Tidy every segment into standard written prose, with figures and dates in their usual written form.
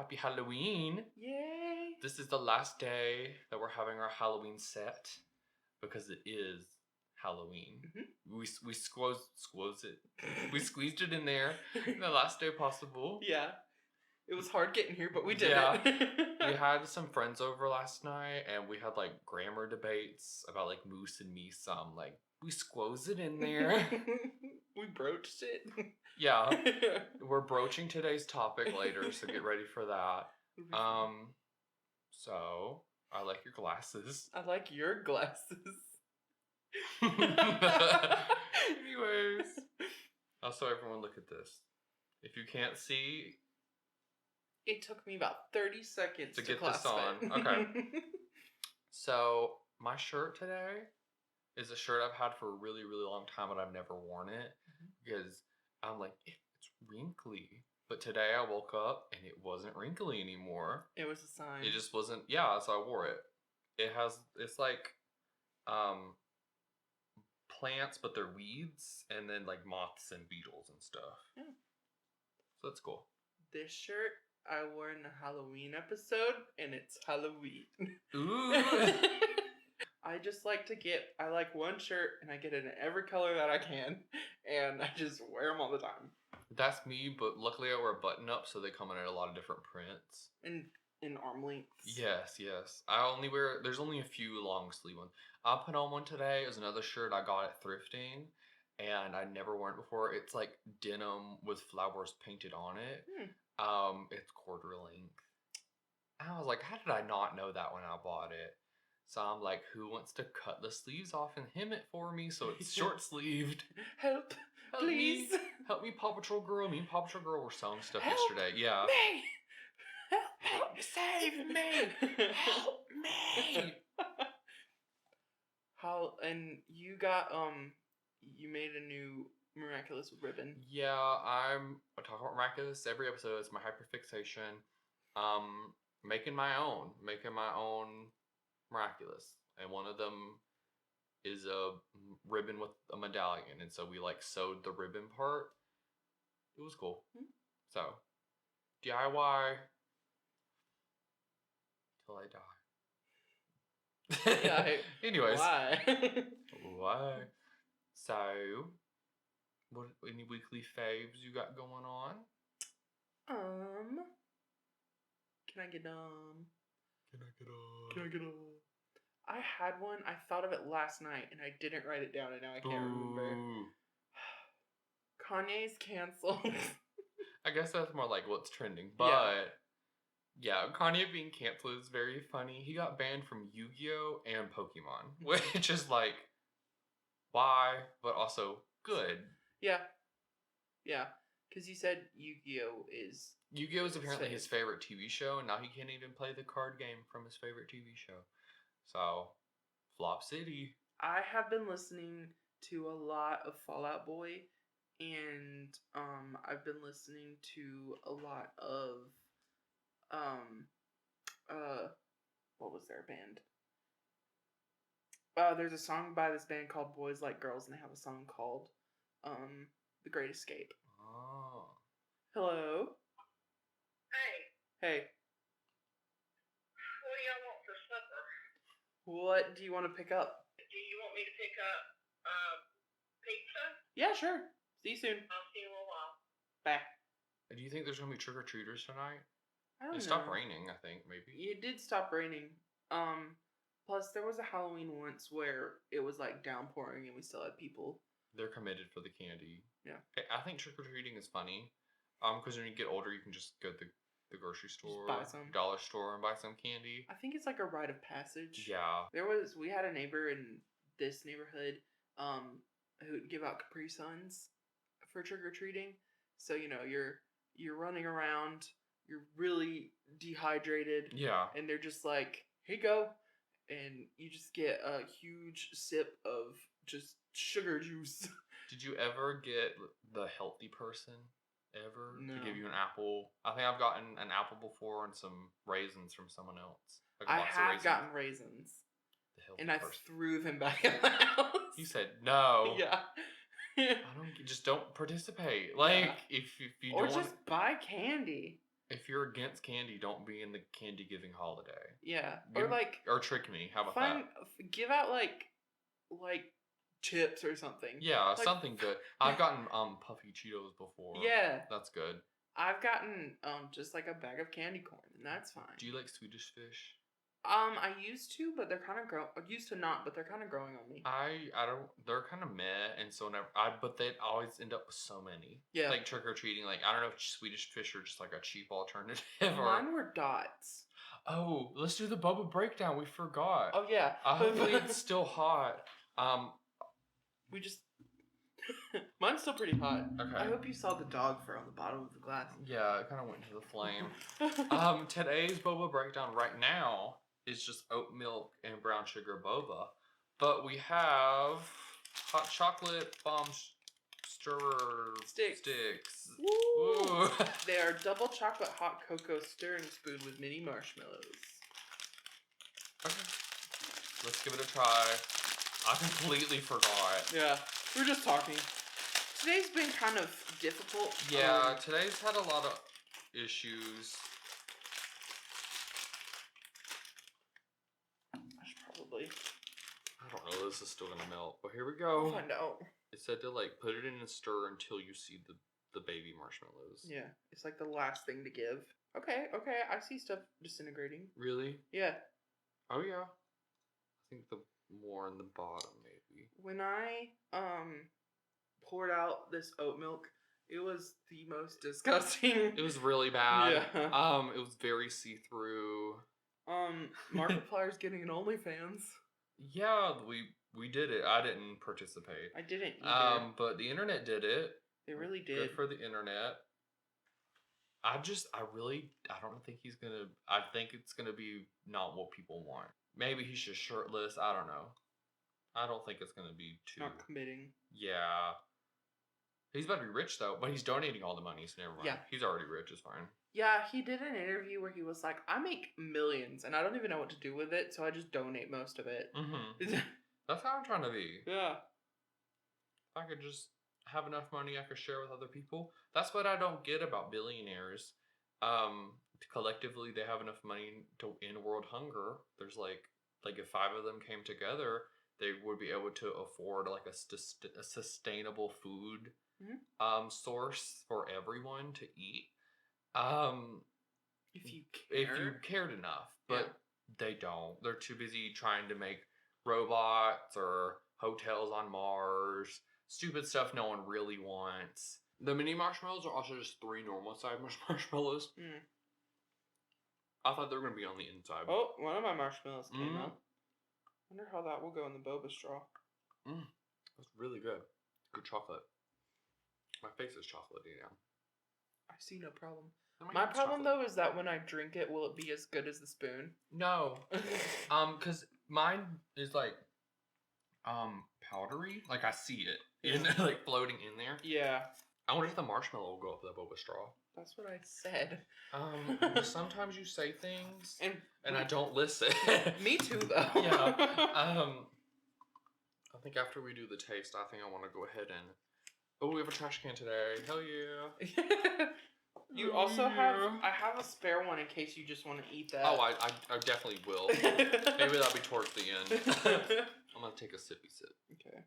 happy Halloween. Yay. This is the last day that we're having our Halloween set because it is Halloween. Mm-hmm. We squoze it. We squeezed it in there the last day possible. Yeah. It was hard getting here, but we did it. We had some friends over last night and we had like grammar debates about like moose and me some. Like, we squoze it in there. We broached it. Yeah. We're broaching today's topic later, so get ready for that. So, I like your glasses. I like your glasses. Anyways. Also, everyone look at this. If you can't see... It took me about 30 seconds to get this on. Okay. So, my shirt today is a shirt I've had for a really, really long time, but I've never worn it. Because I'm like, it's wrinkly. But today I woke up and it wasn't wrinkly anymore. It was a sign. It just wasn't, yeah, so I wore it. It's like plants, but they're weeds, and then like moths and beetles and stuff. Yeah. So that's cool. This shirt I wore in the Halloween episode, and it's Halloween. Ooh! I just like I like one shirt, and I get it in every color that I can, and I just wear them all the time. That's me, but luckily I wear a button up, so they come in a lot of different prints. In arm lengths. Yes. There's only a few long sleeve ones. I put on one today. It was another shirt I got at thrifting, and I'd never worn it before. It's like denim with flowers painted on it. It's quarter length. And I was like, how did I not know that when I bought it? So I'm like, who wants to cut the sleeves off and hem it for me so it's short sleeved? Help please. Help me, Paw Patrol Girl. Me and Paw Patrol Girl were selling stuff yesterday. Yeah. Me. Help me, save me. Help me. And you got, you made a new Miraculous ribbon. Yeah, I talk about Miraculous every episode. It's my hyperfixation. Making my own Miraculous. And one of them is a ribbon with a medallion. And so we like sewed the ribbon part. It was cool. So, DIY till I die. Yeah. Anyways. Why? Why? So, what any weekly faves you got going on? Can I get I had one. I thought of it last night and I didn't write it down and now I can't remember. Kanye's canceled. I guess that's more like what's trending, but yeah, Kanye being canceled is very funny. He got banned from Yu-Gi-Oh! And Pokemon, which is like, why? But also good. Yeah, because you said Yu-Gi-Oh! is apparently his favorite TV show, and now he can't even play the card game from his favorite TV show. So, Flop City. I have been listening to a lot of Fall Out Boy, and I've been listening to a lot of what was their band? There's a song by this band called Boys Like Girls, and they have a song called The Great Escape. Oh. Hello. Hey. What do y'all want for supper? What do you want to pick up? Do you want me to pick up pizza? Yeah, sure. See you soon. I'll see you in a little while. Bye. Do you think there's going to be trick-or-treaters tonight? I don't know. It stopped raining, I think, maybe. It did stop raining. Plus there was a Halloween once where it was like downpouring and we still had people. They're committed for the candy. Yeah. I think trick-or-treating is funny. Because when you get older, you can just go to the grocery store, buy some. dollar store, and buy some candy. I think it's like a rite of passage. Yeah. We had a neighbor in this neighborhood, who would give out Capri Suns for trick-or-treating. So, you know, you're running around, you're really dehydrated. Yeah. And they're just like, here you go. And you just get a huge sip of just sugar juice. Did you ever get the healthy person? Ever? No. To give you an apple? I think I've gotten an apple before and some raisins from someone else. Like I have gotten raisins. The healthy And I person. threw them back in the house. You said no. Yeah. Just don't participate. Like, if you or don't just buy candy. If you're against candy, don't be in the candy giving holiday. Yeah. Give, or trick me. How about that? Give out like chips or something. Yeah, like, something good. I've gotten puffy Cheetos before. Yeah. That's good. I've gotten just like a bag of candy corn, and that's fine. Do you like Swedish fish? I used to, but they're kind of used to not, but they're kind of growing on me. I don't. They're kind of meh, and so but they always end up with so many. Yeah. Like trick or treating. Like I don't know if Swedish fish are just like a cheap alternative. Mine were dots. Oh, let's do the boba breakdown. We forgot. Oh yeah. Hopefully it's still hot. We just. Mine's still pretty hot. Okay. I hope you saw the dog fur on the bottom of the glass. Yeah, it kind of went to the flame. Today's boba breakdown right now is just oat milk and brown sugar boba, but we have hot chocolate bomb stirrer sticks. Woo! They are double chocolate hot cocoa stirring spoon with mini marshmallows. Okay, let's give it a try. I completely forgot. Yeah, we were just talking. Today's been kind of difficult. Yeah, today's had a lot of issues. I should probably. I don't know. This is still gonna melt, but here we go. We'll find out. It said to like put it in a stir until you see the baby marshmallows. Yeah, it's like the last thing to give. Okay, I see stuff disintegrating. Really? Yeah. Oh yeah. I think the more in the bottom maybe. When I poured out this oat milk, it was the most disgusting. It was really bad. Yeah. It was very see-through. Markiplier's getting an OnlyFans. Yeah, we did it. I didn't participate. I didn't either. But the internet did it. They really did. Good for the internet. I don't think he's gonna. I think it's gonna be not what people want. Maybe he's just shirtless. I don't know. I don't think it's gonna be too. Not committing. Yeah. He's about to be rich though, but he's donating all the money, so never mind. Yeah. He's already rich. It's fine. Yeah, he did an interview where he was like, "I make millions, and I don't even know what to do with it, so I just donate most of it." Mm-hmm. That's how I'm trying to be. Yeah. If I could just have enough money I could share with other people. That's what I don't get about billionaires. Collectively, they have enough money to end world hunger. There's like if 5 of them came together, they would be able to afford like a sustainable food source for everyone to eat. If you cared enough, but they don't. They're too busy trying to make robots or hotels on Mars. Stupid stuff no one really wants. The mini marshmallows are also just 3 normal side marshmallows. Mm. I thought they were going to be on the inside. Oh, one of my marshmallows came out. Wonder how that will go in the boba straw. That's really good. Good chocolate. My face is chocolatey now. I see no problem. My problem though is that when I drink it, will it be as good as the spoon? No. Cause mine is like powdery. Like I see it in like floating in there. Yeah. I wonder if the marshmallow will go up the boba straw. That's what I said. Sometimes you say things and I don't listen. Me too though. Yeah. I think after we do the taste, I think I want to go ahead and we have a trash can today. Hell yeah. You also have... I have a spare one in case you just want to eat that. Oh, I definitely will. Maybe that'll be towards the end. I'm going to take a sippy sip. Okay.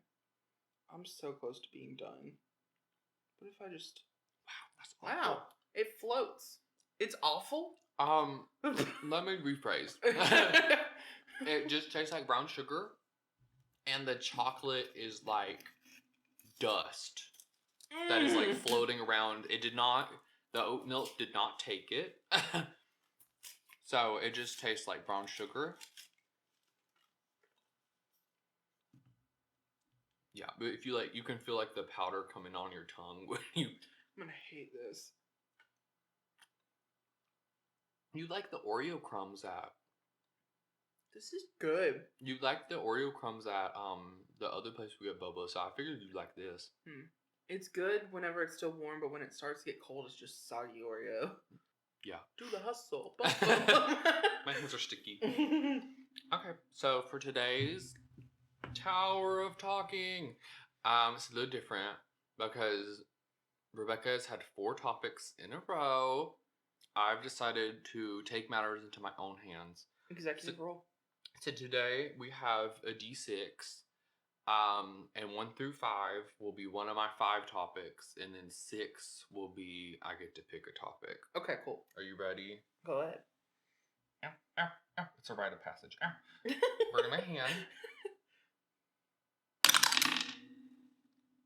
I'm so close to being done. What if I just... Wow, that's awful. Wow. It floats. It's awful? Let me rephrase. It just tastes like brown sugar. And the chocolate is like dust. That is like floating around. The oat milk did not take it. So it just tastes like brown sugar. Yeah, but if you like, you can feel like the powder coming on your tongue when you... I'm gonna hate this. You like the Oreo crumbs at... This is good. You like the Oreo crumbs at the other place we get boba, so I figured you'd like this. It's good whenever it's still warm, but when it starts to get cold, it's just soggy Oreo. Yeah. Do the hustle. My hands are sticky. Okay, so for today's Tower of Talking, it's a little different because Rebecca has had 4 topics in a row. I've decided to take matters into my own hands. Executive role. So today we have a D6, and 1 through 5 will be one of my 5 topics, and then 6 will be I get to pick a topic. Okay, cool. Are you ready? Go ahead. Ow, ow, ow. It's a rite of passage. Ow. Word in my hand.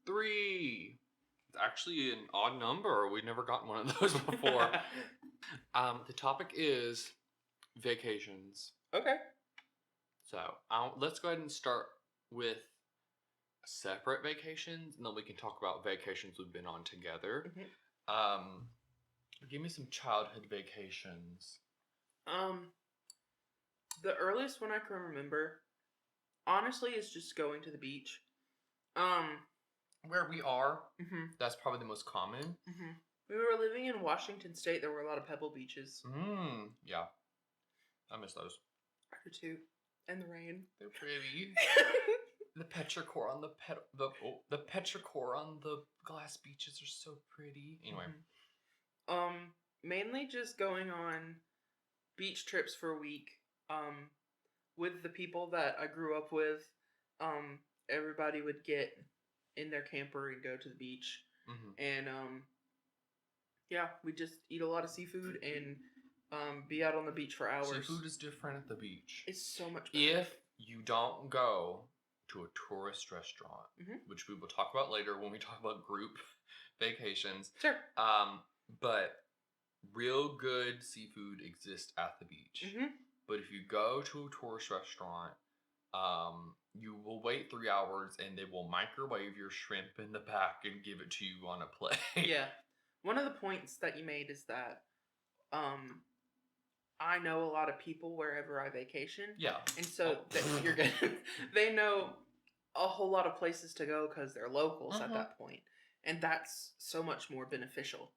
3. It's actually an odd number. We've never gotten one of those before. The topic is vacations. Okay. So let's go ahead and start with separate vacations, and then we can talk about vacations we've been on together. Mm-hmm. Give me some childhood vacations. The earliest one I can remember, honestly, is just going to the beach. Where we are, Mm-hmm. that's probably the most common. Mm-hmm. We were living in Washington State. There were a lot of pebble beaches. Yeah. I miss those. I do too. And the rain. They're pretty. The petrichor on the petrichor on the glass beaches are so pretty. Anyway. Mainly just going on beach trips for a week. With the people that I grew up with. Everybody would get in their camper and go to the beach. Mm-hmm. And yeah, we just eat a lot of seafood and be out on the beach for hours. Seafood is different at the beach. It's so much better. If you don't go to a tourist restaurant, which we will talk about later when we talk about group vacations. Sure. But real good seafood exists at the beach. Mm-hmm. But if you go to a tourist restaurant, you will wait 3 hours and they will microwave your shrimp in the back and give it to you on a plate. Yeah. One of the points that you made is that I know a lot of people wherever I vacation. Yeah. And so you're gonna, they know a whole lot of places to go because they're locals at that point. And that's so much more beneficial.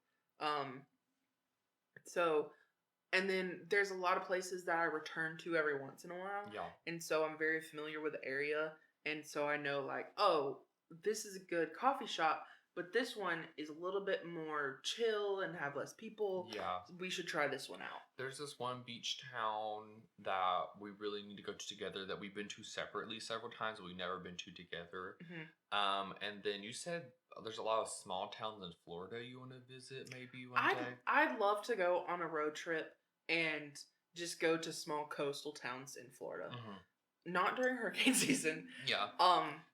And then there's a lot of places that I return to every once in a while. Yeah. And so I'm very familiar with the area. And so I know, like, oh, this is a good coffee shop, but this one is a little bit more chill and have less people. Yeah. We should try this one out. There's this one beach town that we really need to go to together that we've been to separately several times, but we've never been to together. Mm-hmm. And then you said there's a lot of small towns in Florida you want to visit maybe one day? I'd love to go on a road trip and just go to small coastal towns in Florida. Mm-hmm. Not during hurricane season. Yeah.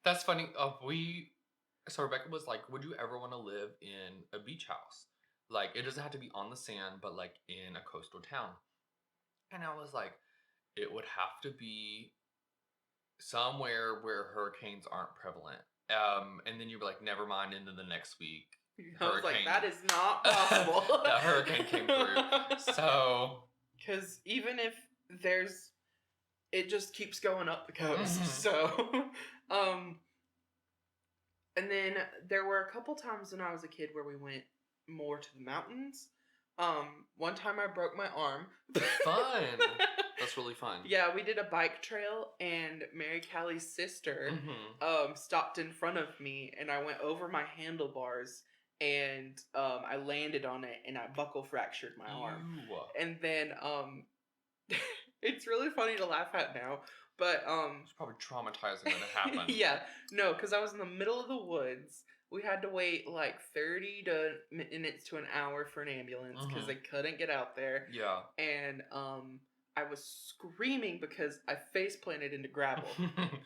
That's funny. So Rebecca was like, would you ever want to live in a beach house? Like, it doesn't have to be on the sand, but like in a coastal town. And I was like, it would have to be somewhere where hurricanes aren't prevalent. And then you were like, never mind. And then the next week, I was like, that is not possible. That hurricane came through. So, because even if it just keeps going up the coast. Mm-hmm. So, and then there were a couple times when I was a kid where we went more to the mountains. One time I broke my arm. Fun. That's really fun. Yeah, we did a bike trail, and Mary Callie's sister stopped in front of me, and I went over my handlebars, and I landed on it, and I buckle fractured my arm. And then it's really funny to laugh at now, but it's probably traumatizing when it happened. Yeah, no, because I was in the middle of the woods. We had to wait like 30 minutes to an hour for an ambulance because they couldn't get out there. Yeah. And I was screaming because I face planted into gravel.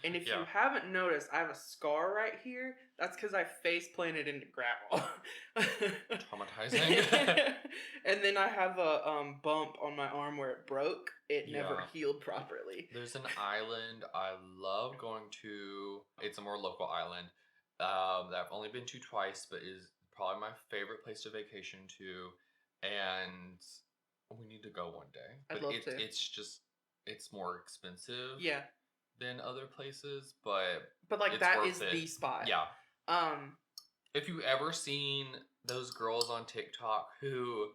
And if you haven't noticed, I have a scar right here. That's because I face planted into gravel. Traumatizing. And then I have a bump on my arm where it broke. It never healed properly. There's an island I love going to. It's a more local island that I've only been to twice, but is probably my favorite place to vacation to. And we need to go one day. I'd love to. It's more expensive. Yeah. Than other places, but like that is the spot. Yeah. If you ever seen those girls on TikTok who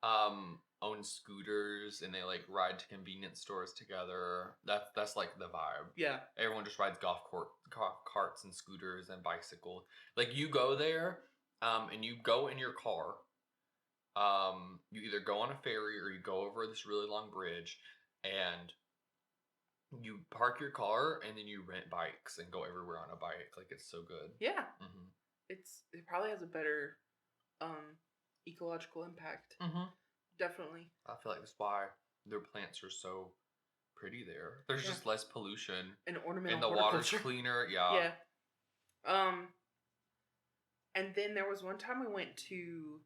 own scooters and they like ride to convenience stores together, that's like the vibe. Yeah. Everyone just rides golf carts and scooters and bicycles. Like you go there, and you go in your car. You either go on a ferry or you go over this really long bridge, and you park your car and then you rent bikes and go everywhere on a bike. Like it's so good. Yeah. Mhm. It probably has a better ecological impact. Mhm. Definitely. I feel like that's why their plants are so pretty there. There's Yeah. just less pollution And ornamental and the water's horticulture. cleaner. Yeah. Yeah. And then there was one time we went to,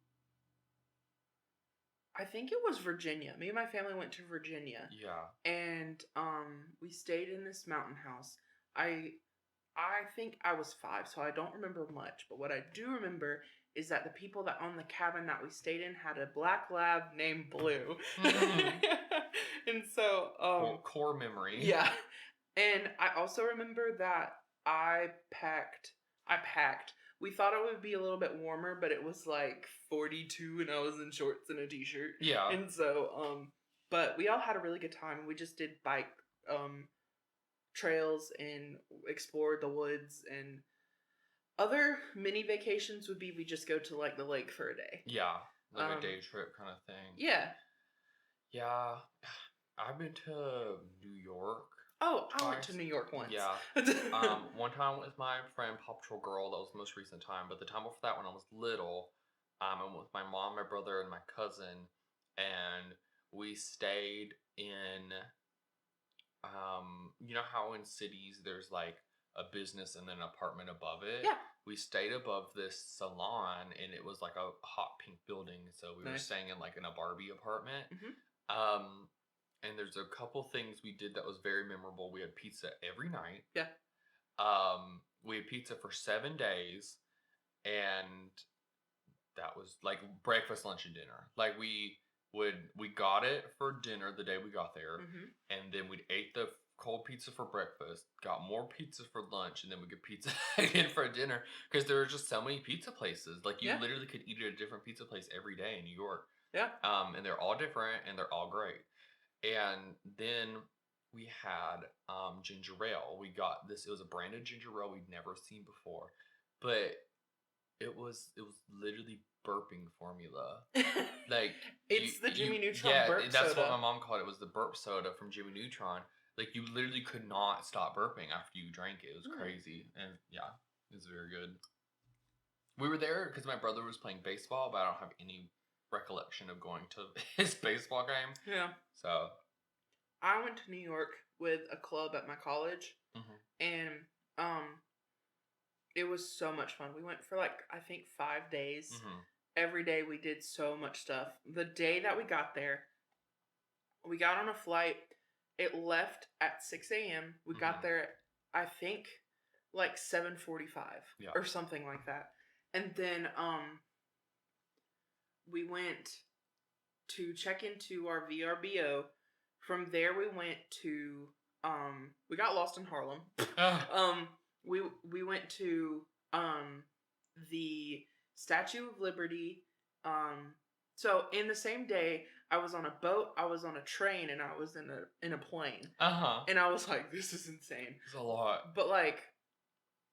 I think it was Virginia. Me and my family went to Virginia. Yeah. And we stayed in this mountain house. I think I was 5, so I don't remember much. But what I do remember is that the people that owned the cabin that we stayed in had a black lab named Blue. Mhm. And so Core memory. yeah. And I also remember that I packed. We thought it would be a little bit warmer, but it was like 42 and I was in shorts and a t-shirt. Yeah. And so but we all had a really good time. We just did bike trails and explored the woods, and other mini vacations would be we just go to like the lake for a day. Yeah. Like a day trip kind of thing. Yeah. Yeah. I've been to New York. Oh, I went twice. to New York once. Yeah. One time with my friend Paw Patrol Girl. That was the most recent time. But the time before that, when I was little, I went with my mom, my brother, and my cousin, and we stayed in. You know how in cities there's like a business and then an apartment above it. Yeah. We stayed above this salon, and it was like a hot pink building. So we were Nice. staying in like in a Barbie apartment. Mhm. And there's a couple things we did that was very memorable. We had pizza every night. Yeah. We had pizza for 7 days, and that was like breakfast, lunch, and dinner. Like we got it for dinner the day we got there, Mhm. and then we'd ate the cold pizza for breakfast, got more pizza for lunch, and then we get pizza again for dinner because there were just so many pizza places. Like you Yeah. literally could eat at a different pizza place every day in New York. Yeah. And they're all different and they're all great. And then we had ginger ale. We got this. It was a branded ginger ale we'd never seen before, but it was literally burping formula. Like It's the Jimmy Neutron yeah, burp that's soda. what my mom called it. Was the burp soda from Jimmy Neutron. Like you literally could not stop burping after you drank it. It was crazy, and yeah, it was very good. We were there because my brother was playing baseball, but I don't have any recollection of going to his baseball game. Yeah. So I went to New York with a club at my college, and it was so much fun. We went for like I think 5 days. Every day we did so much stuff. The day that we got there, we got on a flight. It left at 6 a.m. We got there at, I think, like 7:45 or something like that. And then we went to check into our VRBO. From there we went to we got lost in Harlem. We went to the Statue of Liberty. So in the same day, I was on a boat, I was on a train, and I was in a plane. And I was like, this is insane. It's a lot. But like,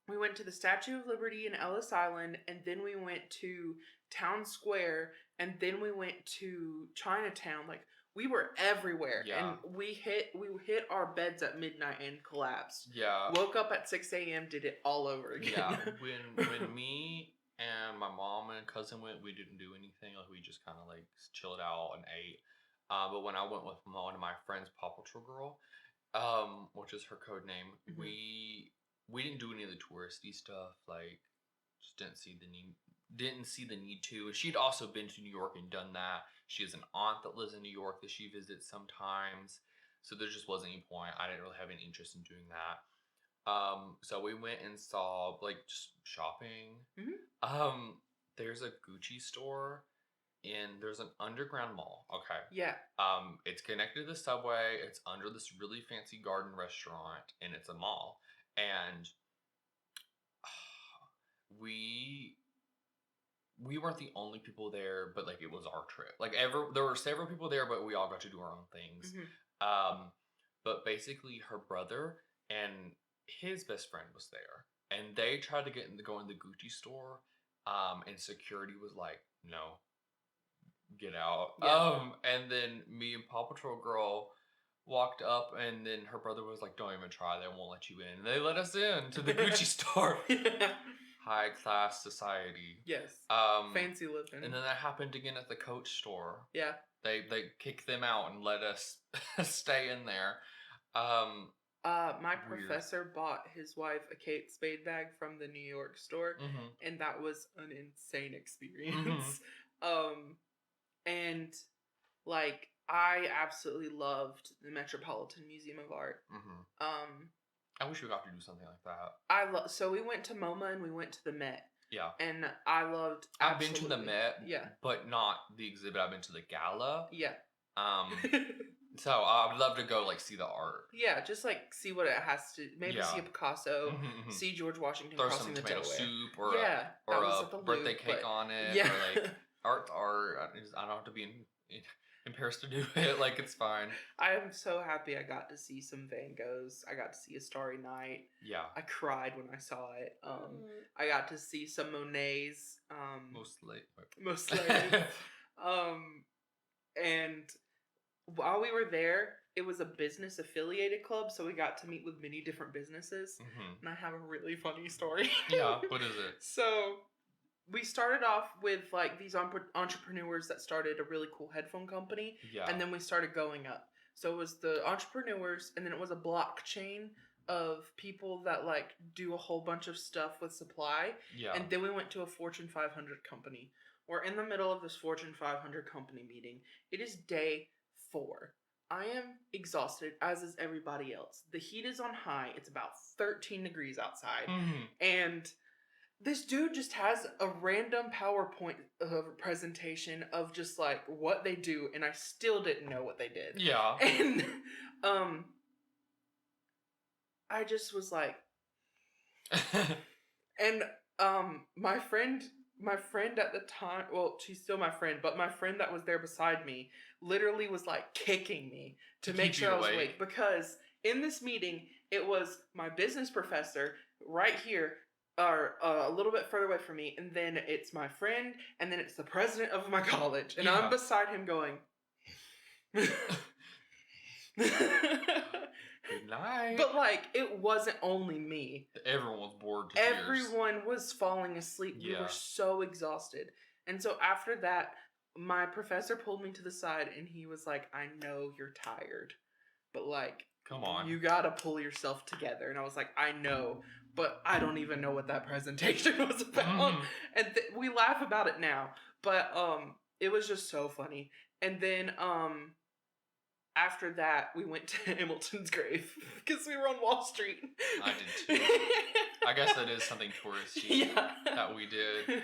we went to the Statue of Liberty in Ellis Island, and then we went to Town Square, and then we went to Chinatown. Like, we were everywhere. Yeah. And we hit our beds at midnight and collapsed. Yeah. Woke up at 6 a.m., did it all over again. Yeah. When me and my mom and cousin went, we didn't do anything. Like we just kind of like chilled out and ate. But when I went with one of my friends, Paw Patrol Girl, which is her code name, we didn't do any of the touristy stuff. Like, just didn't see the need to. And she'd also been to New York and done that. She has an aunt that lives in New York that she visits sometimes. So there just wasn't any point. I didn't really have any interest in doing that. So we went and saw like just shopping. There's a Gucci store and there's an underground mall. Okay. Yeah. It's connected to the subway. It's under this really fancy garden restaurant, and it's a mall. And we weren't the only people there, but like it was our trip. Like there were several people there, but we all got to do our own things. But basically, her brother and his best friend was there, and they tried to go in the Gucci store, and security was like, no, get out. Yeah. And then me and Paw Patrol girl walked up, and then her brother was like, "Don't even try. They won't let you in." And they let us in to the Gucci store. High class society. Yes. Fancy living. And then that happened again at the Coach store. Yeah. They kicked them out and let us stay in there. My Weird. professor bought his wife a Kate Spade bag from the New York store, and that was an insane experience. And like I absolutely loved the Metropolitan Museum of Art. I wish we got to do something like that. So we went to MoMA and we went to the Met. Yeah. And I loved. I've been to the Met. Yeah. But not the exhibit. I've been to the gala. Yeah. So I would love to go like see the art. Yeah, just like see what it has to. Maybe see a Picasso, see George Washington throw crossing some the tomato Delaware. soup or or a birthday cake on it. Yeah. Or like art. I don't have to be in Paris to do it. Like it's fine. I am so happy I got to see some Van Goghs. I got to see A Starry Night. Yeah. I cried when I saw it. I got to see some Monets. Mostly. And while we were there, it was a business affiliated club, so we got to meet with many different businesses. And I have a really funny story. Yeah, what is it? So we started off with like these entrepreneurs that started a really cool headphone company. Yeah. And then we started going up. So it was the entrepreneurs, and then it was a blockchain of people that like do a whole bunch of stuff with supply. Yeah. And then we went to a Fortune 500 company. We're in the middle of this Fortune 500 company meeting. It is day 4. I am exhausted, as is everybody else. The heat is on high. It's about 13 degrees outside. And this dude just has a random PowerPoint presentation of just like what they do, and I still didn't know what they did. Yeah. And I just was like, and my friend at the time, well, she's still my friend, but my friend that was there beside me literally was like kicking me to make sure I was awake, because in this meeting it was my business professor right here, or a little bit further away from me, and then it's my friend, and then it's the president of my college, and I'm beside him going, good night. But like, it wasn't only me. Everyone was bored to tears. Everyone was falling asleep. We were so exhausted. And so after that, my professor pulled me to the side and he was like, I know you're tired, but like, come on, you gotta pull yourself together. And I was like, I know, but I don't even know what that presentation was about. And we laugh about it now, but it was just so funny. And then after that, we went to Hamilton's grave because we were on Wall Street. I did too. I guess that is something touristy that we did.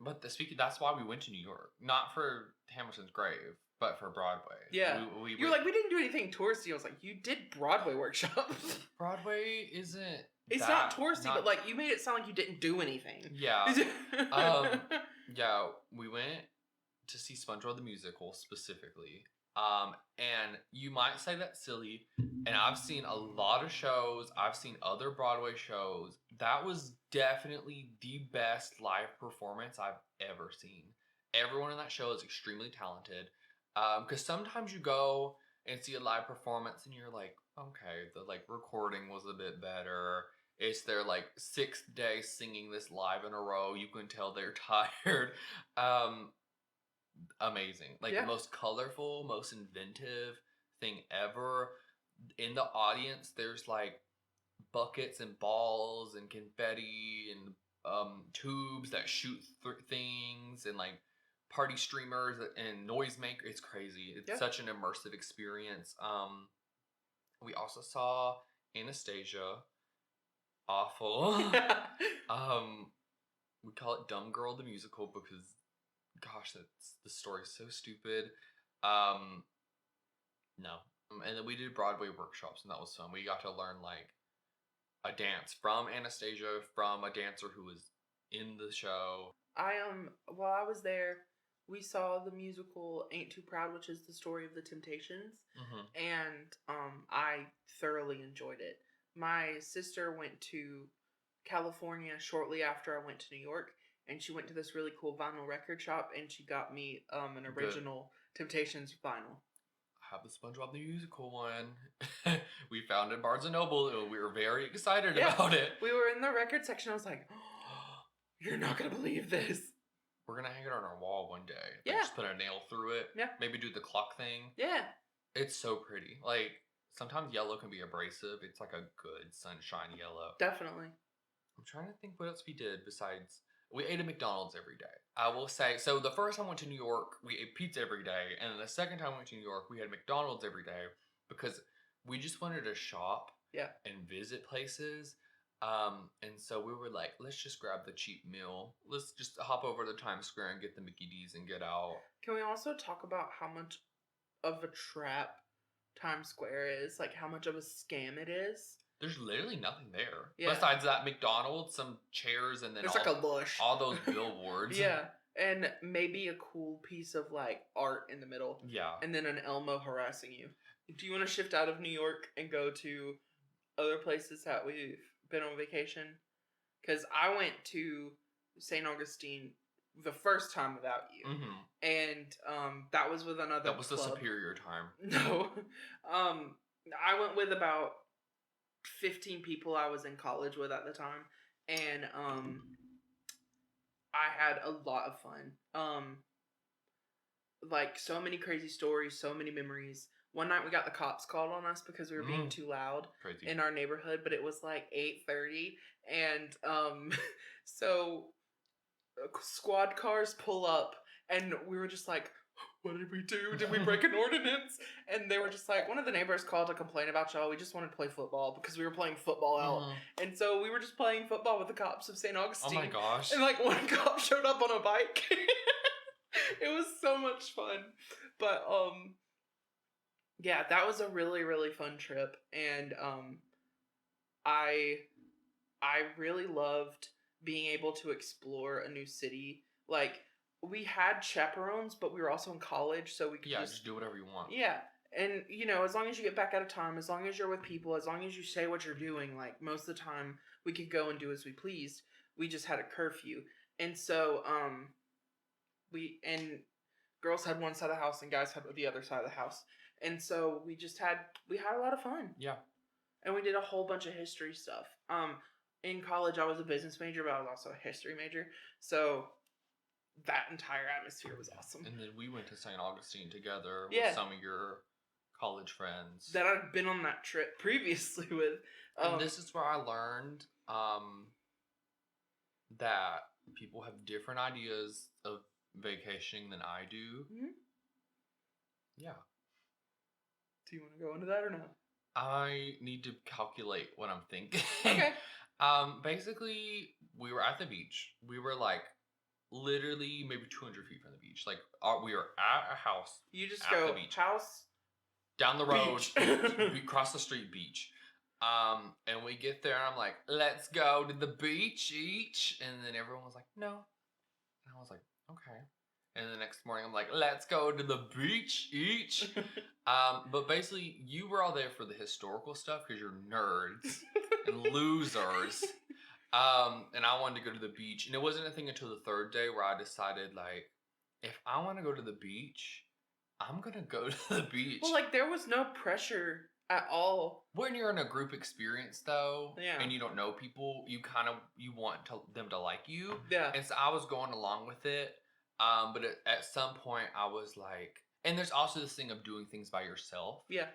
But that's why we went to New York, not for Hamilton's grave, but for Broadway. Yeah, you're like, we didn't do anything touristy. I was like, you did Broadway workshops. Broadway isn't. It's not touristy, but like you made it sound like you didn't do anything. Yeah. Yeah, we went to see SpongeBob the Musical specifically. And you might say that's silly, and I've seen a lot of shows, I've seen other Broadway shows. That was definitely the best live performance I've ever seen. Everyone in that show is extremely talented. Because sometimes you go and see a live performance and you're like, okay, the like recording was a bit better. It's their like 6th day singing this live in a row. You can tell they're tired. Amazing. Like the most colorful, most inventive thing ever. In the audience, there's like buckets and balls and confetti and tubes that shoot things and like party streamers and noisemaker. It's crazy. It's such an immersive experience. We also saw Anastasia. Awful. We call it Dumb Girl the Musical because gosh, the story's so stupid. No. And then we did Broadway workshops, and that was fun. We got to learn like a dance from Anastasia, from a dancer who was in the show. While I was there, we saw the musical Ain't Too Proud, which is the story of the Temptations, and I thoroughly enjoyed it. My sister went to California shortly after I went to New York, and she went to this really cool vinyl record shop, and she got me an Good. original Temptations vinyl. I have the SpongeBob the Musical one. We found it in Barnes & Noble, and we were very excited Yeah. about it. We were in the record section. I was like, oh, "You're not gonna believe this." We're gonna hang it on our wall one day. Like, Yeah. just put a nail through it. Yeah. Maybe do the clock thing. Yeah. It's so pretty. Like, sometimes yellow can be abrasive. It's like a good sunshine yellow. Definitely. I'm trying to think what else we did besides... We ate at McDonald's every day. I will say, so the first time I went to New York, we ate pizza every day. And then the second time I went to New York, we had McDonald's every day. Because we just wanted to shop and visit places. And so we were like, let's just grab the cheap meal. Let's just hop over to Times Square and get the Mickey D's and get out. Can we also talk about how much of a trap Times Square is? Like, how much of a scam it is? There's literally nothing there. Yeah. Besides that McDonald's, some chairs, and then There's like a bush. all those billboards. Yeah. And maybe a cool piece of like art in the middle. Yeah. And then an Elmo harassing you. Do you want to shift out of New York and go to other places that we've been on vacation? Because I went to St. Augustine the first time without you. Mm-hmm. And that was with another That was club. the superior time. No. I went with about 15 people I was in college with at the time. And I had a lot of fun. Like, so many crazy stories, so many memories. One night we got the cops called on us because we were being too loud Crazy. in our neighborhood, but it was like 8:30, and so squad cars pull up, and we were just like, what did we do? Did we break an ordinance? And they were just like, one of the neighbors called to complain about y'all. We just wanted to play football because we were playing football out. And so we were just playing football with the cops of St. Augustine. Oh my gosh. And like one cop showed up on a bike. It was so much fun. But yeah, that was a really, really fun trip. And I really loved being able to explore a new city. Like, we had chaperones, but we were also in college, so we could just do whatever you want. Yeah. And, you know, as long as you get back out of time, as long as you're with people, as long as you say what you're doing, like, most of the time, we could go and do as we pleased. We just had a curfew. And so, girls had one side of the house and guys had the other side of the house. And so we had a lot of fun. Yeah. And we did a whole bunch of history stuff. In college, I was a business major, but I was also a history major. So that entire atmosphere was awesome. And then we went to St. Augustine together with Yeah. some of your college friends. That I'd been on that trip previously with. And this is where I learned that people have different ideas of vacationing than I do. Mhm. Yeah. Do you want to go into that or no? I need to calculate what I'm thinking. Okay. Basically, we were at the beach. We were like literally maybe 200 feet from the beach. Like, we were at a house. You just At go the beach. house. Down the road, Beach. we cross the street, beach. And we get there, and I'm like, let's go to the beach each. And then everyone was like, no. And I was like, okay. And the next morning, I'm like, let's go to the beach each. But basically, you were all there for the historical stuff because you're nerds and losers. And I wanted to go to the beach. And it wasn't a thing until the third day where I decided, like, if I want to go to the beach, I'm going to go to the beach. Well, like, there was no pressure at all. When you're in a group experience, though, Yeah. and you don't know people, you want them to like you. Yeah. And so I was going along with it. But at some point, I was like, and there's also this thing of doing things by yourself. Yeah.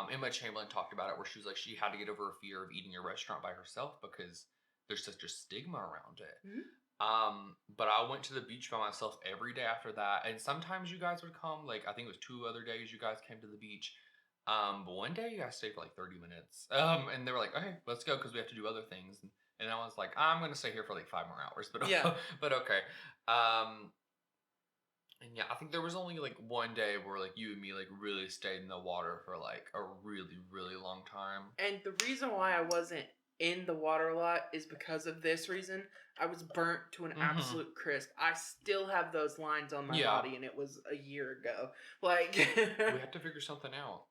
Emma Chamberlain talked about it where she was like, she had to get over a fear of eating a restaurant by herself because there's such a stigma around it. Mhm. But I went to the beach by myself every day after that. And sometimes you guys would come, like, I think it was 2 other days you guys came to the beach. But one day you guys stayed for like 30 minutes. And they were like, okay, let's go because we have to do other things. And I was like, I'm going to stay here for like 5 more hours. But Yeah. but okay. And yeah, I think there was only like one day where like you and me like really stayed in the water for like a really, really long time. And the reason why I wasn't in the water a lot is because of this reason. I was burnt to an absolute crisp. I still have those lines on my body, and it was a year ago. Like, We have to figure something out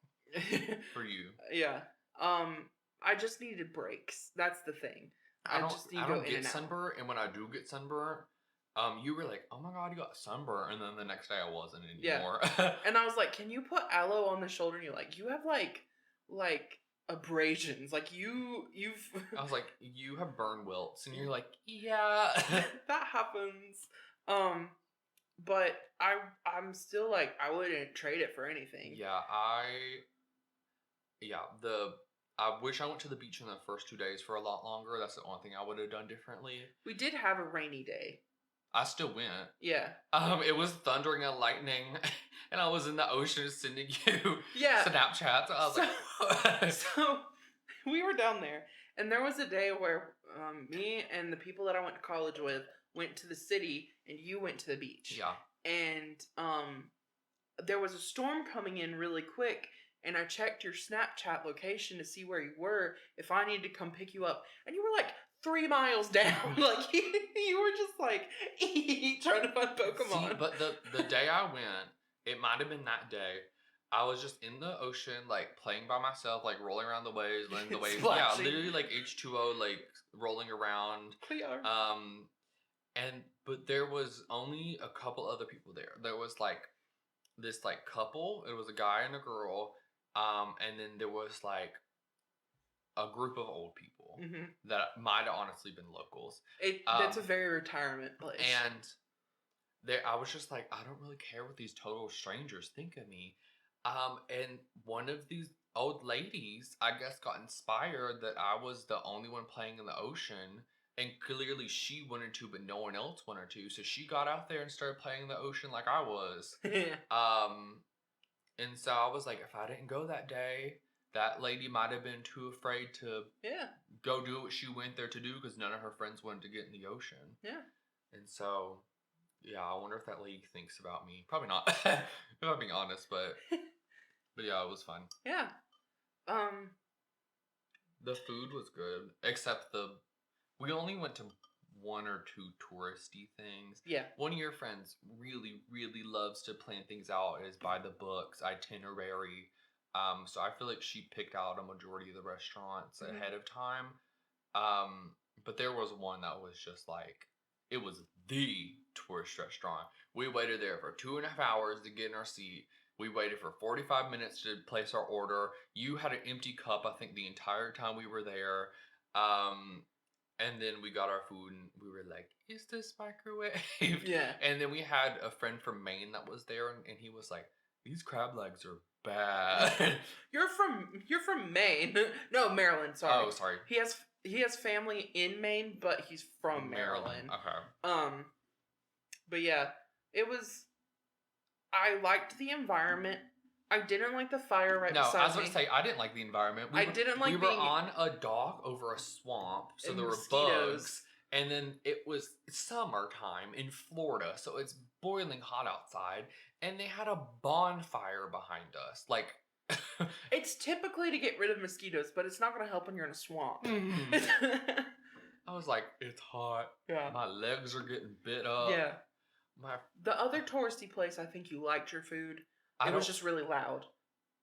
for you. Yeah. I just needed breaks. That's the thing. I just need to go in get and out. sunburnt, and when I do get sunburnt, You were like, "Oh my god, you got sunburn," and then the next day I wasn't Yeah. anymore. And I was like, "Can you put aloe on the shoulder?" And you're like, "You have like abrasions. Like you've I was like, "You have burn welts," and you're like, "Yeah." that happens." But I'm still like I wouldn't trade it for anything. Yeah, I wish I went to the beach in the first 2 days for a lot longer. That's the only thing I would have done differently. We did have a rainy day. I still went. Yeah. It was thundering and lightning, and I was in the ocean sending you Yeah. Snapchats. I was So- like, So we were down there, and there was a day where me and the people that I went to college with went to the city, and you went to the beach. yeah. And there was a storm coming in really quick, and I checked your Snapchat location to see where you were, if I needed to come pick you up, and you were like 3 miles down. Like you were just like trying to find Pokemon. See, but the day I went, it might have been that day. I was just in the ocean, like playing by myself, like rolling around the waves, letting the waves. Yeah, Splashing. literally like H2O, like rolling around. Clear. But there was only a couple other people there. There was like this like couple. It was a guy and a girl. And then there was like a group of old people Mm-hmm. that might have honestly been locals. That's a very retirement place. And there, I was just like, I don't really care what these total strangers think of me. And one of these old ladies, I guess, got inspired that I was the only one playing in the ocean. And clearly she wanted to, but no one else wanted to. So she got out there and started playing in the ocean like I was. And so I was like, if I didn't go that day, that lady might have been too afraid to yeah. go do what she went there to do because none of her friends wanted to get in the ocean. Yeah. And so, yeah, I wonder if that lady thinks about me. Probably not, if I'm being honest, but yeah, it was fun. Yeah. The food was good, except we only went to 1 or 2 touristy things. Yeah. One of your friends really, really loves to plan things out. Is by the books itinerary. So I feel like she picked out a majority of the restaurants ahead of time. But there was one that was just like, it was the tourist restaurant. We waited there for 2.5 hours to get in our seat. We waited for 45 minutes to place our order. You had an empty cup, I think, the entire time we were there. And then we got our food and we were like, is this microwave? Yeah. And then we had a friend from Maine that was there and he was like, these crab legs are bad. You're from Maine. No, Maryland, sorry. Oh, sorry. He has family in Maine, but he's from Maryland. Okay. But yeah, I liked the environment. I didn't like the fire right beside me. No, I was going to say, I didn't like the environment. We were on a dock over a swamp, so there were mosquitoes. bugs. And then it was summertime in Florida, so it's boiling hot outside. And they had a bonfire behind us. Like, it's typically to get rid of mosquitoes, but it's not going to help when you're in a swamp. I was like, it's hot. Yeah. My legs are getting bit up. Yeah. The other touristy place, I think you liked your food. It was just really loud.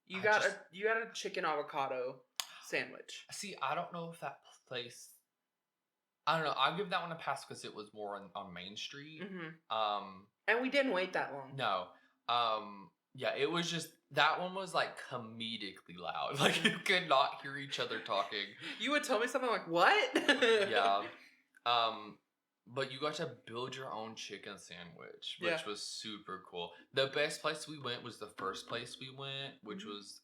You got a chicken avocado sandwich. See, I don't know if that place. I don't know. I'll give that one a pass because it was more on Main Street. Mm-hmm. And we didn't wait that long. No. Yeah, it was just that one was like comedically loud. Like you could not hear each other talking. You would tell me something like, "What?" Yeah. But you got to build your own chicken sandwich, which was super cool. The best place we went was the first place we went, which was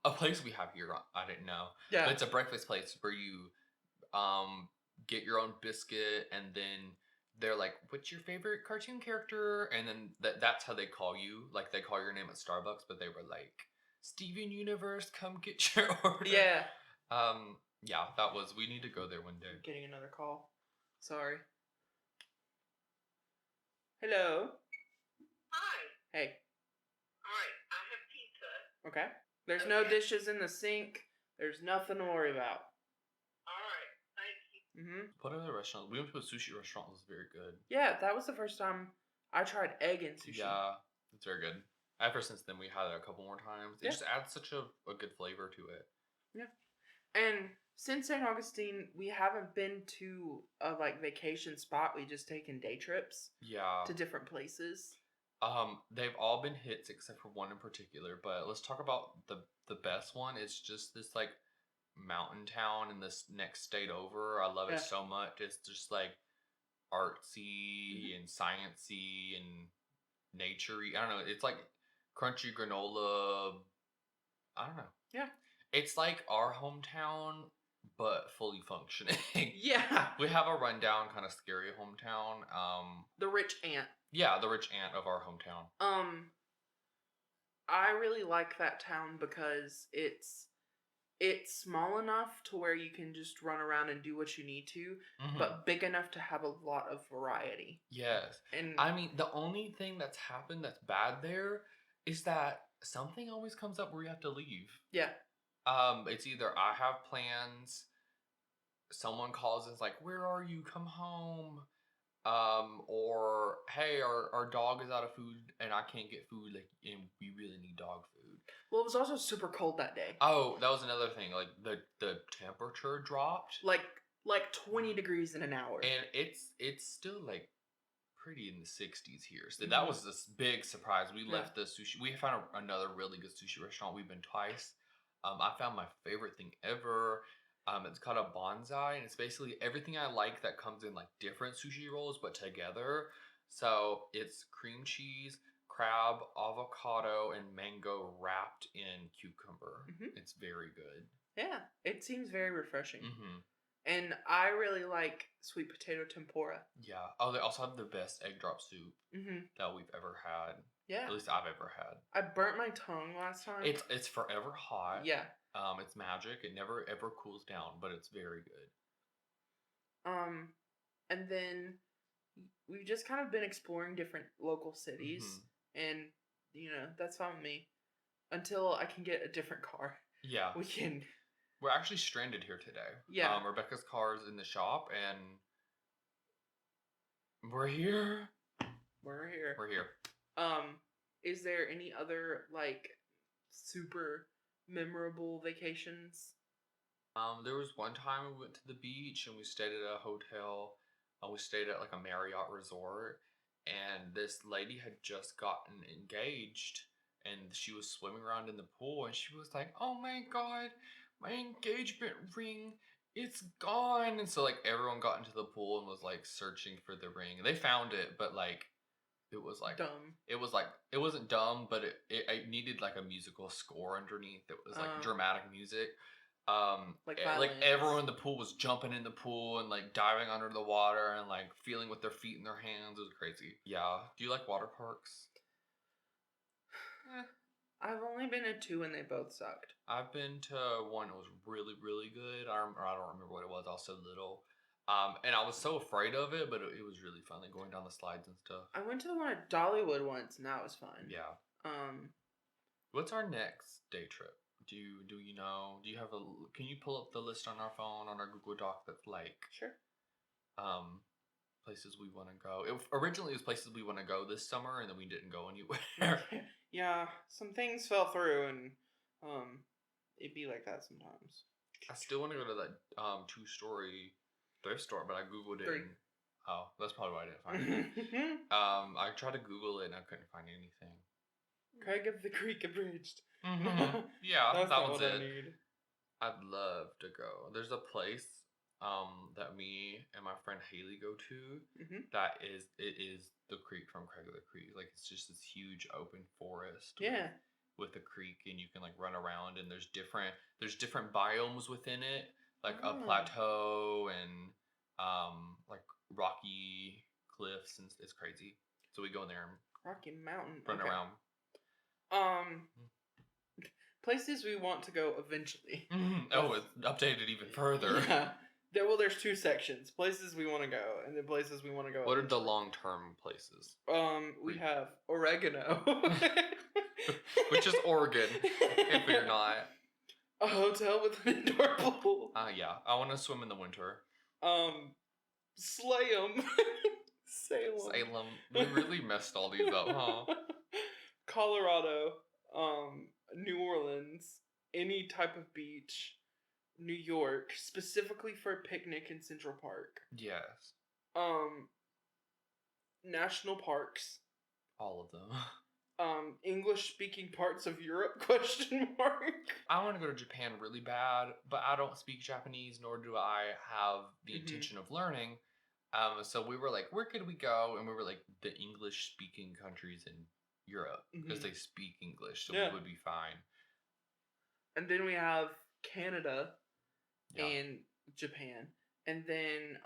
a place we have here. I didn't know. Yeah. But it's a breakfast place where you get your own biscuit and then they're like, what's your favorite cartoon character? And then that's how they call you. Like they call your name at Starbucks, but they were like, Steven Universe, come get your order. Yeah. Yeah, we need to go there one day. Getting another call. Sorry. Hello. Hi. Hey. Alright, I have pizza. Okay. There's no dishes in the sink. There's nothing to worry about. Alright, thank you. Mm-hmm. What other restaurant? We went to a sushi restaurant. It was very good. Yeah, that was the first time I tried egg in sushi. Yeah, it's very good. Ever since then, we had it a couple more times. It just adds such a good flavor to it. Yeah. And since St. Augustine, we haven't been to a vacation spot. We just taken day trips Yeah. to different places. They've all been hits except for one in particular, but let's talk about the best one. It's just this like mountain town in this next state over. I love it Yeah. so much. It's just like artsy and sciencey and naturey. I don't know. It's like crunchy granola. I don't know. Yeah. It's like our hometown, but fully functioning. Yeah. We have a rundown, kind of scary hometown. The rich aunt. Yeah, the rich aunt of our hometown. I really like that town because it's small enough to where you can just run around and do what you need to, but big enough to have a lot of variety. Yes. And I mean, the only thing that's happened that's bad there is that something always comes up where you have to leave. Yeah. It's either I have plans, someone calls and is like, "Where are you? Come home." Or hey, our dog is out of food and I can't get food, like, and we really need dog food. Well, it was also super cold that day. Oh, that was another thing. Like the temperature dropped. Like 20 degrees in an hour. And it's still like pretty in the 60s here. So that was this big surprise. We left the sushi. We found another really good sushi restaurant. We've been twice. I found my favorite thing ever. It's called a bonsai, and it's basically everything I like that comes in like different sushi rolls, but together. So it's cream cheese, crab, avocado, and mango wrapped in cucumber. It's very good. Yeah, it seems very refreshing. And I really like sweet potato tempura. Yeah. Oh, they also have the best egg drop soup that we've ever had. Yeah. At least I've ever had. I burnt my tongue last time. It's forever hot. Yeah. It's magic. It never ever cools down, but it's very good. And then we've just kind of been exploring different local cities, and that's fine with me until I can get a different car. Yeah. We're actually stranded here today. Yeah. Rebecca's car is in the shop, and we're here. We're here. We're here. Is there any other like super memorable vacations? There was one time we went to the beach and we stayed at a hotel. We stayed at like a Marriott resort, and this lady had just gotten engaged, and she was swimming around in the pool, and she was like, "Oh my god, my engagement ring, it's gone." And so like everyone got into the pool and was like searching for the ring. They found it, but like it was like dumb. It was like it wasn't dumb, but it needed like a musical score underneath. It was like dramatic music. Like everyone in the pool was jumping in the pool and like diving under the water and like feeling with their feet in their hands. It was crazy. Yeah. Do you like water parks? I've only been to 2 and they both sucked. I've been to one that was really, really good. I don't remember what it was. I was so little. And I was so afraid of it, but it was really fun, like going down the slides and stuff. I went to the one at Dollywood once, and that was fun. Yeah. What's our next day trip? Do you know? Do you have can you pull up the list on our phone, on our Google Doc that's like sure. Places we want to go. Originally it was places we want to go this summer, and then we didn't go anywhere. Yeah, some things fell through, and it'd be like that sometimes. I still want to go to that 2-story thrift store, but I googled it. 3. And, oh, that's probably why I didn't find it. I tried to Google it and I couldn't find anything. Craig of the Creek Abridged. Yeah, that's that was what it. I need. I'd love to go. There's a place that me and my friend Haley go to. That is the creek from Craig of the Creek. Like it's just this huge open forest. Yeah. With a creek, and you can like run around, and there's different biomes within it, like a plateau and like rocky cliffs, and it's crazy. So we go in there and Rocky Mountain. run around. Places we want to go eventually. Oh, it's updated even further. Yeah. There's 2 sections. Places we want to go, and then places we want to go. What are the long-term places? We have oregano. Which is Oregon, if you're not. A hotel with an indoor pool. Yeah. I want to swim in the winter. Salem. Salem. We really messed all these up, huh? Colorado. New Orleans. Any type of beach. New York, specifically for a picnic in Central Park. Yes. National parks. All of them. English-speaking parts of Europe, question mark. I want to go to Japan really bad, but I don't speak Japanese, nor do I have the Mhm. intention of learning. So we were like, where could we go? And we were like, the English-speaking countries in Europe, because Mhm. they speak English, so Yeah. we would be fine. And then we have Canada Yeah. and Japan. And then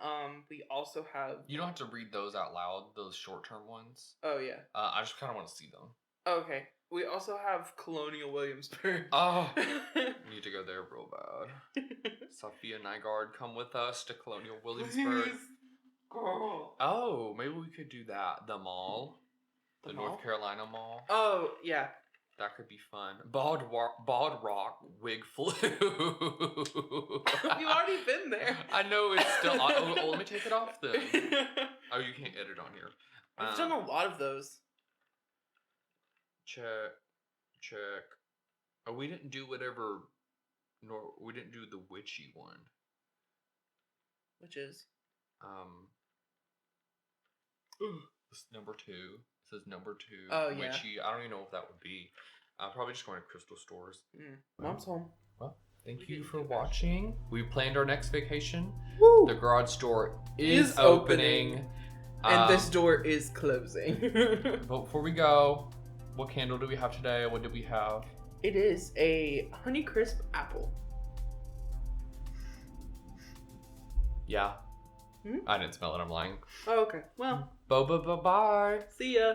we also have... You don't have to read those out loud, those short-term ones. Oh, yeah. I just kind of want to see them. Okay. We also have Colonial Williamsburg. Oh, need to go there real bad. Sophia Nygaard, come with us to Colonial Williamsburg. Please. Girl. Oh, maybe we could do that. The mall. The North mall? Carolina Mall. Oh, yeah. That could be fun. Bald Rock wig flu. You've already been there. I know it's still on. Oh, let me take it off then. Oh, you can't edit on here. I've done a lot of those. Check. Oh, we didn't do whatever. Nor we didn't do the witchy one. Which is? This is number 2. It says number 2. Oh, yeah. Witchy. I don't even know what that would be. Probably just going to crystal stores. Mom's home. Well, thank We you didn't for do that. watching. We planned our next vacation. Woo! The garage door is Is opening. And this door is closing. But before we go, what candle do we have today? What did we have? It is a Honeycrisp apple. Yeah. Hmm? I didn't smell it. I'm lying. Oh, okay. Well, Boba, bye-bye. see ya.